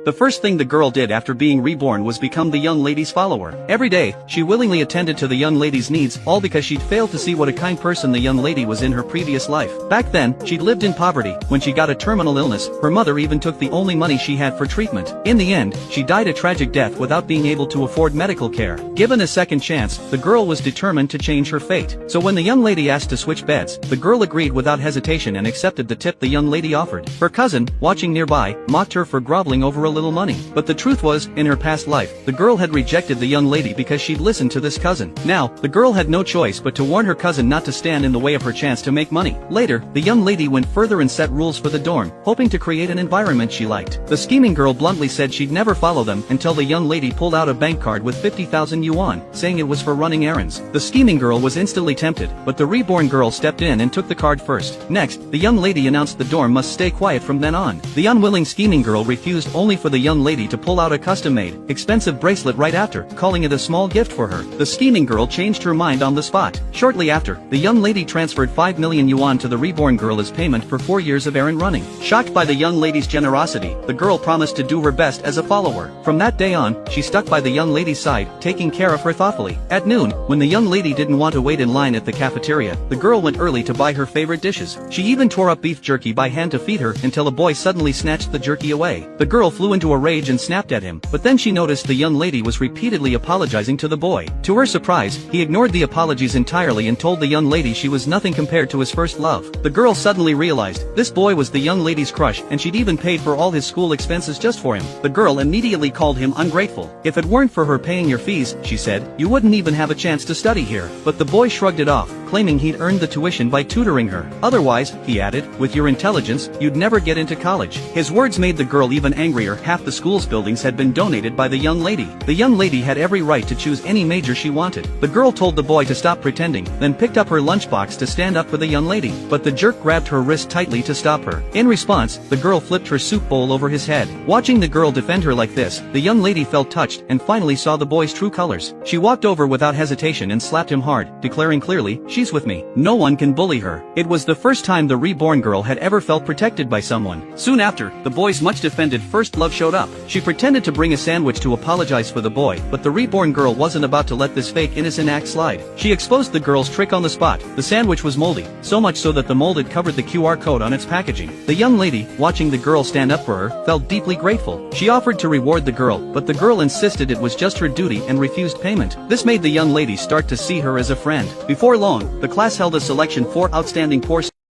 The first thing the girl did after being reborn was become the young lady's follower. Every day, she willingly attended to the young lady's needs, all because she'd failed to see what a kind person the young lady was in her previous life. Back then, she'd lived in poverty. When she got a terminal illness, her mother even took the only money she had for treatment. In the end, she died a tragic death without being able to afford medical care. Given a second chance, the girl was determined to change her fate. So when the young lady asked to switch beds, the girl agreed without hesitation and accepted the tip the young lady offered. Her cousin, watching nearby, mocked her for groveling over a little money. But the truth was, in her past life, the girl had rejected the young lady because she'd listened to this cousin. Now, the girl had no choice but to warn her cousin not to stand in the way of her chance to make money. Later, the young lady went further and set rules for the dorm, hoping to create an environment she liked. The scheming girl bluntly said she'd never follow them until the young lady pulled out a bank card with 50,000 yuan, saying it was for running errands. The scheming girl was instantly tempted, but the reborn girl stepped in and took the card first. Next, the young lady announced the dorm must stay quiet from then on. The unwilling scheming girl refused, only for the young lady to pull out a custom-made, expensive bracelet right after, calling it a small gift for her. The scheming girl changed her mind on the spot. Shortly after, the young lady transferred 5 million yuan to the reborn girl as payment for 4 years of errand running. Shocked by the young lady's generosity, the girl promised to do her best as a follower. From that day on, she stuck by the young lady's side, taking care of her thoughtfully. At noon, when the young lady didn't want to wait in line at the cafeteria, the girl went early to buy her favorite dishes. She even tore up beef jerky by hand to feed her until a boy suddenly snatched the jerky away. The girl flew into a rage and snapped at him, but then she noticed the young lady was repeatedly apologizing to the boy. To her surprise, he ignored the apologies entirely and told the young lady she was nothing compared to his first love. The girl suddenly realized, this boy was the young lady's crush and she'd even paid for all his school expenses just for him. The girl immediately called him ungrateful. If it weren't for her paying your fees, she said, you wouldn't even have a chance to study here. But the boy shrugged it off, claiming he'd earned the tuition by tutoring her. Otherwise, he added, with your intelligence, you'd never get into college. His words made the girl even angrier. Half the school's buildings had been donated by the young lady. The young lady had every right to choose any major she wanted. The girl told the boy to stop pretending, then picked up her lunchbox to stand up for the young lady. But the jerk grabbed her wrist tightly to stop her. In response, the girl flipped her soup bowl over his head. Watching the girl defend her like this, the young lady felt touched and finally saw the boy's true colors. She walked over without hesitation and slapped him hard, declaring clearly, she's with me. No one can bully her. It was the first time the reborn girl had ever felt protected by someone. Soon after, the boy's much defended first love showed up. She pretended to bring a sandwich to apologize for the boy, but the reborn girl wasn't about to let this fake innocent act slide. She exposed the girl's trick on the spot. The sandwich was moldy, so much so that the mold had covered the QR code on its packaging. The young lady, watching the girl stand up for her, felt deeply grateful. She offered to reward the girl, but the girl insisted it was just her duty and refused payment. This made the young lady start to see her as a friend. Before long, the class held a selection for outstanding poor